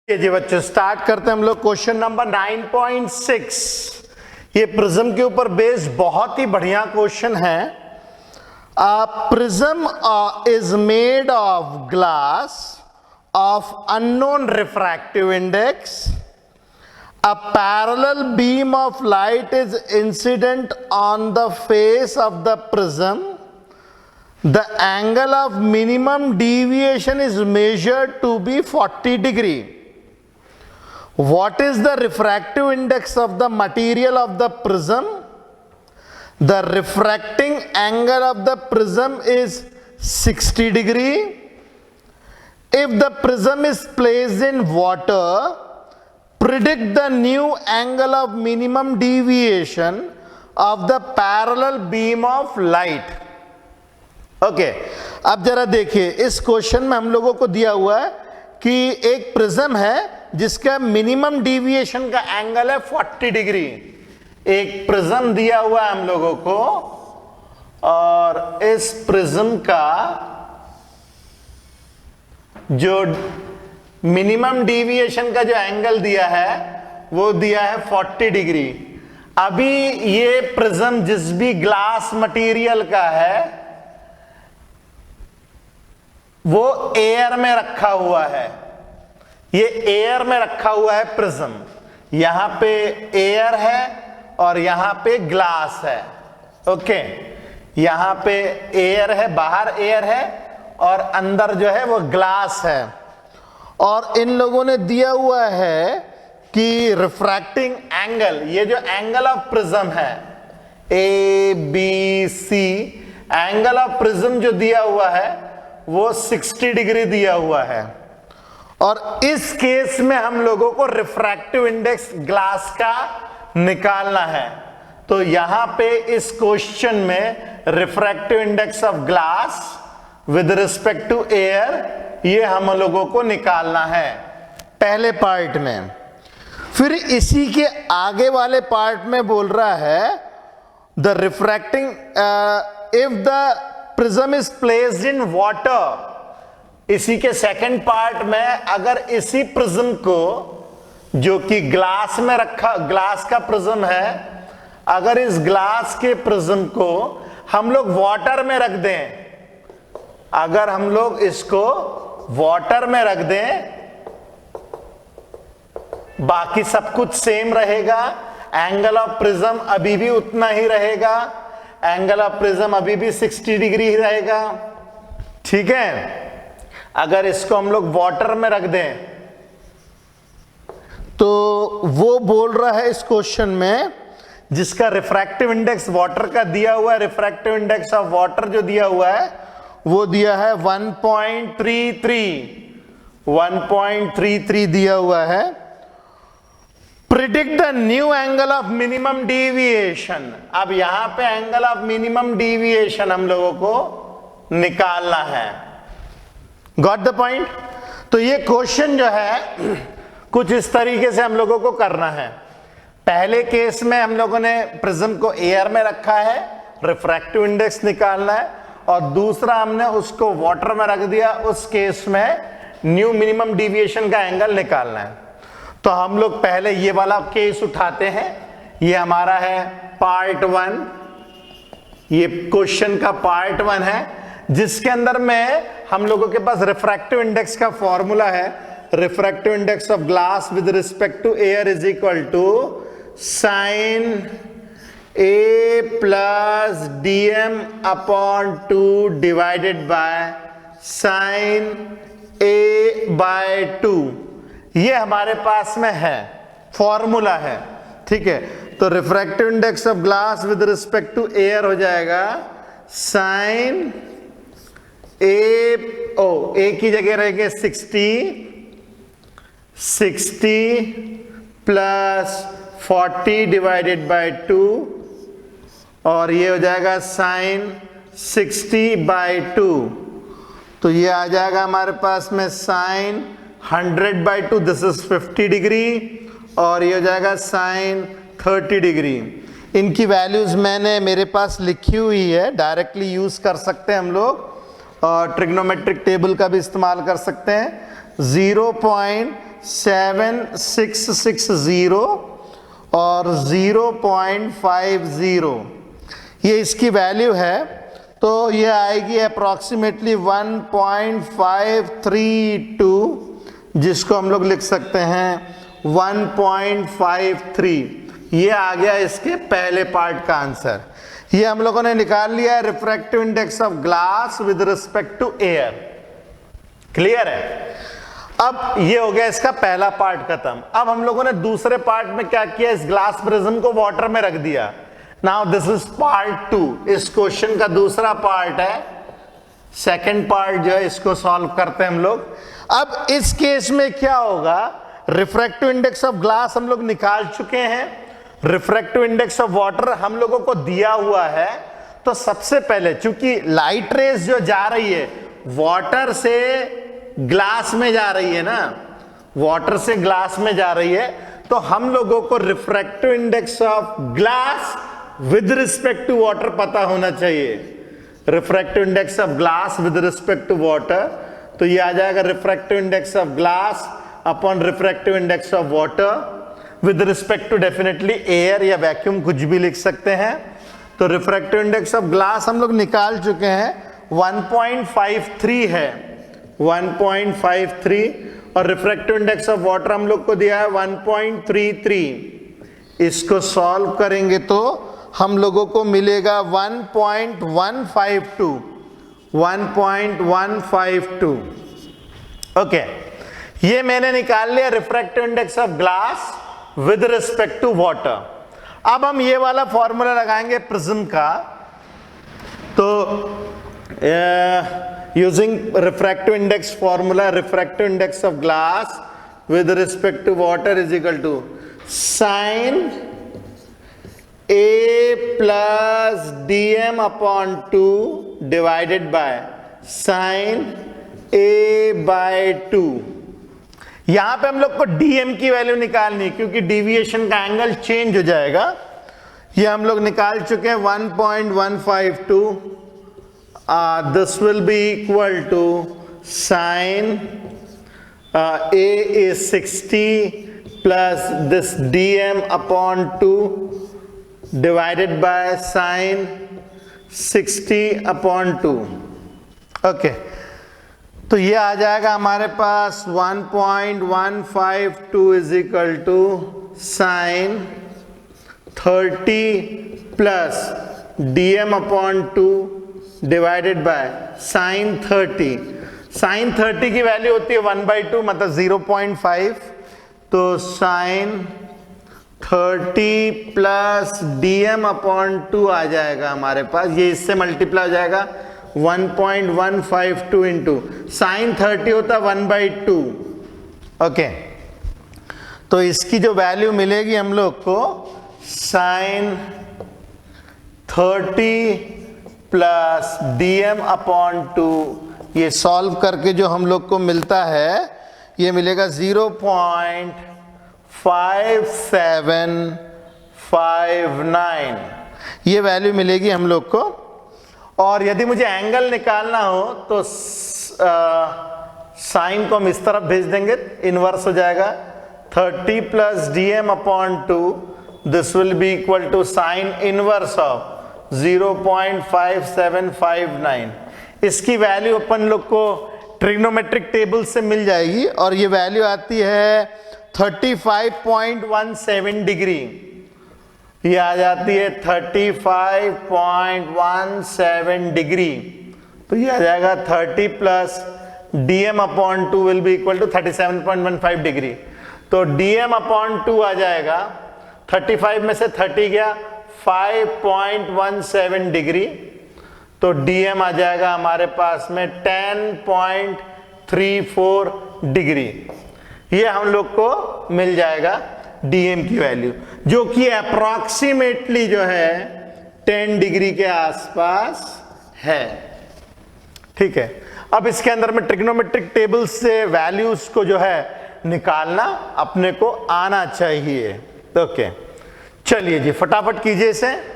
जी बच्चों, स्टार्ट करते हैं हम लोग क्वेश्चन नंबर 9.6। ये प्रिज्म के ऊपर बेस्ड बहुत ही बढ़िया क्वेश्चन है। Prism is made of glass of unknown refractive index. A parallel beam of light is incident on the face of the prism. The angle of minimum deviation is measured to be 40 degree. What is the refractive index of the material of the prism? The refracting angle of the prism is 60 degree. If the prism is placed in water, predict the new angle of minimum deviation of the parallel beam of light. Okay, अब जरा देखिए, इस question में हम लोगों को दिया हुआ है कि एक प्रिज्म है जिसका मिनिमम डिविएशन का एंगल है 40 डिग्री। एक प्रिज्म दिया हुआ है हम लोगों को और इस प्रिज्म का जो मिनिमम डिविएशन का जो एंगल दिया है वो दिया है 40 डिग्री। अभी ये प्रिज्म जिस भी ग्लास मटेरियल का है वो एयर में रखा हुआ है। ये एयर में रखा हुआ है प्रिज्म। यहां पे एयर है और यहां पे ग्लास है। ओके, यहां पे एयर है, बाहर एयर है और अंदर जो है वो ग्लास है। और इन लोगों ने दिया हुआ है कि रिफ्रैक्टिंग एंगल, ये जो एंगल ऑफ प्रिज्म है A B C, angle of prism जो दिया हुआ है वो 60 डिग्री दिया हुआ है। और इस केस में हम लोगों को रिफ्रैक्टिव इंडेक्स ग्लास का निकालना है। तो यहां पे इस क्वेश्चन में refractive index of glass with respect to air ये हम लोगों को निकालना है पहले पार्ट में। फिर इसी के आगे वाले पार्ट में बोल रहा है the refracting if the prism is placed in water. इसी के सेकंड पार्ट में अगर इसी प्रिज्म को जो कि ग्लास में रखा, ग्लास का प्रिज्म है, अगर इस ग्लास के प्रिज्म को हम लोग वाटर में रख दें, अगर हम लोग इसको वाटर में रख दें, बाकी सब कुछ सेम रहेगा, एंगल ऑफ प्रिज्म अभी भी उतना ही रहेगा, एंगल ऑफ प्रिज्म अभी भी 60 डिग्री ही रहेगा। ठीक है, अगर इसको हम लोग वाटर में रख दें तो वो बोल रहा है इस क्वेश्चन में जिसका रिफ्रैक्टिव इंडेक्स वाटर का दिया हुआ है, रिफ्रैक्टिव इंडेक्स ऑफ वाटर जो दिया हुआ है वो दिया है 1.33 दिया हुआ है। Predict the new angle of minimum deviation. अब यहां पे एंगल ऑफ मिनिमम डेविएशन हम लोगों को निकालना है। Got the point? तो ये क्वेश्चन जो है कुछ इस तरीके से हम लोगों को करना है। पहले केस में हम लोगों ने प्रिज्म को एयर में रखा है, रिफ्रैक्टिव इंडेक्स निकालना है, और दूसरा हमने उसको वाटर में रख दिया, उस केस में न्यू मिनिमम डेविएशन का एंगल निकालना है। तो हम लोग पहले ये वाला केस उठाते हैं। ये हमारा है पार्ट 1, ये क्वेश्चन का पार्ट 1 है जिसके अंदर में हम लोगों के पास रिफ्रैक्टिव इंडेक्स का फॉर्मूला है। Refractive index of glass with respect to air is equal to sine A plus dm upon 2 divided by sine A by 2। ये हमारे पास में है, फॉर्मूला है। ठीक है, तो refractive index of glass with respect to air हो जाएगा साइन A की जगह रहेंगे 60 प्लस 40 डिवाइडेड बाय 2, और ये हो जाएगा साइन 60 बाय 2। तो ये आ जाएगा हमारे पास में sine 100 by 2, this is 50 degree, और ये हो जाएगा साइन 30 डिग्री। इनकी वैल्यूज मैंने मेरे पास लिखी हुई है, डायरेक्टली यूज कर सकते हैं हम लोग, और ट्रिग्नोमेट्रिक टेबल का भी इस्तेमाल कर सकते हैं। 0.5 0.7660 और 0.50, ये इसकी वैल्यू है। तो ये आएगी अप्रॉक्सीमेटली 1.532, जिसको हम लोग लिख सकते हैं 1.53। ये आ गया इसके पहले पार्ट का आंसर। ये हम लोगों ने निकाल लिया है refractive index of glass with respect to air. Clear है? अब ये हो गया इसका पहला पार्ट खत्म। अब हम लोगों ने दूसरे पार्ट में क्या किया, इस ग्लास प्रिज्म को वाटर में रख दिया। Now this is part 2। इस क्वेश्चन का दूसरा पार्ट है, सेकंड पार्ट जो है इसको सॉल्व करते हैं हम लोग। अब इस केस में क्या होगा, रिफ्रैक्टिव इंडेक्स ऑफ ग्लास हम लोग निकाल चुके हैं, रिफ्रैक्टिव इंडेक्स ऑफ वाटर हम लोगों को दिया हुआ है। तो सबसे पहले चूंकि लाइट रेज जो जा रही है वाटर से ग्लास में जा रही है ना, वाटर से ग्लास में जा रही है, तो हम लोगों को refractive index of glass with respect to water पता होना चाहिए। Refractive index of glass with respect to water, तो ये आ जाएगा refractive index of glass upon refractive index of water with respect to definitely air या वैक्यूम, कुछ भी लिख सकते हैं। तो रिफ्रैक्टिव इंडेक्स ऑफ ग्लास हम लोग निकाल चुके हैं, 1.53 है, 1.53, और रिफ्रैक्टिव इंडेक्स ऑफ वाटर हम लोग को दिया है 1.33। इसको सॉल्व करेंगे तो हम लोगों को मिलेगा 1.152, 1.152। ओके, ये मैंने निकाल लिया refractive index of glass with respect to water. अब हम ये वाला फॉर्मूला लगाएंगे प्रिज्म का। तो using refractive index formula, refractive index of glass with respect to water is equal to sine a plus dm upon 2 divided by sine a by 2। यहां पे हम लोग को dm की वैल्यू निकालनी, क्योंकि डिविएशन का एंगल चेंज हो जाएगा। ये हम लोग निकाल चुके हैं 1.152। This will be equal to sine a is 60 plus this dm upon 2 divided by sine 60 upon 2। Okay, तो ये आ जाएगा हमारे पास 1.152 is equal to sine 30 plus dm upon 2 divided by sine 30। Sine 30 की वैल्यू होती है 1/2, मतलब 0.5। तो साइन 30 प्लस dm अपॉन 2 आ जाएगा हमारे पास, ये इससे मल्टीप्लाई हो जाएगा 1.152 इंटू साइन 30 होता 1/2। ओके, तो इसकी जो वैल्यू मिलेगी हम लोग को साइन 30 प्लस dm अपॉन 2, ये सॉल्व करके जो हम लोग को मिलता है ये मिलेगा 0.5759, ये वैल्यू मिलेगी हम लोग को। और यदि मुझे एंगल निकालना हो तो साइन को हम इस तरफ भेज देंगे, इनवर्स हो जाएगा 30 plus dm upon 2, this will be equal to sine inverse of 0.5759। इसकी वैल्यू अपन लोग को ट्रिग्नोमेट्रिक टेबल से मिल जाएगी, और ये वैल्यू आती है 35.17 डिग्री। ये आ जाती है 35.17 डिग्री। तो ये आ जाएगा 30 plus dm upon 2 will be equal to 37.15 degree. तो dm अपॉन 2 आ जाएगा, 35 में से 30 गया, 5.17 डिग्री। तो dm आ जाएगा हमारे पास में 10.34 डिग्री। ये हम लोग को मिल जाएगा dm की वैल्यू, जो कि अप्रॉक्सीमेटली जो है 10 डिग्री के आसपास है। ठीक है, अब इसके अंदर में ट्रिग्नोमेट्रिक टेबल से वैल्यूज को जो है निकालना अपने को आना चाहिए। ओके, चलिए जी फटाफट कीजिए इसे।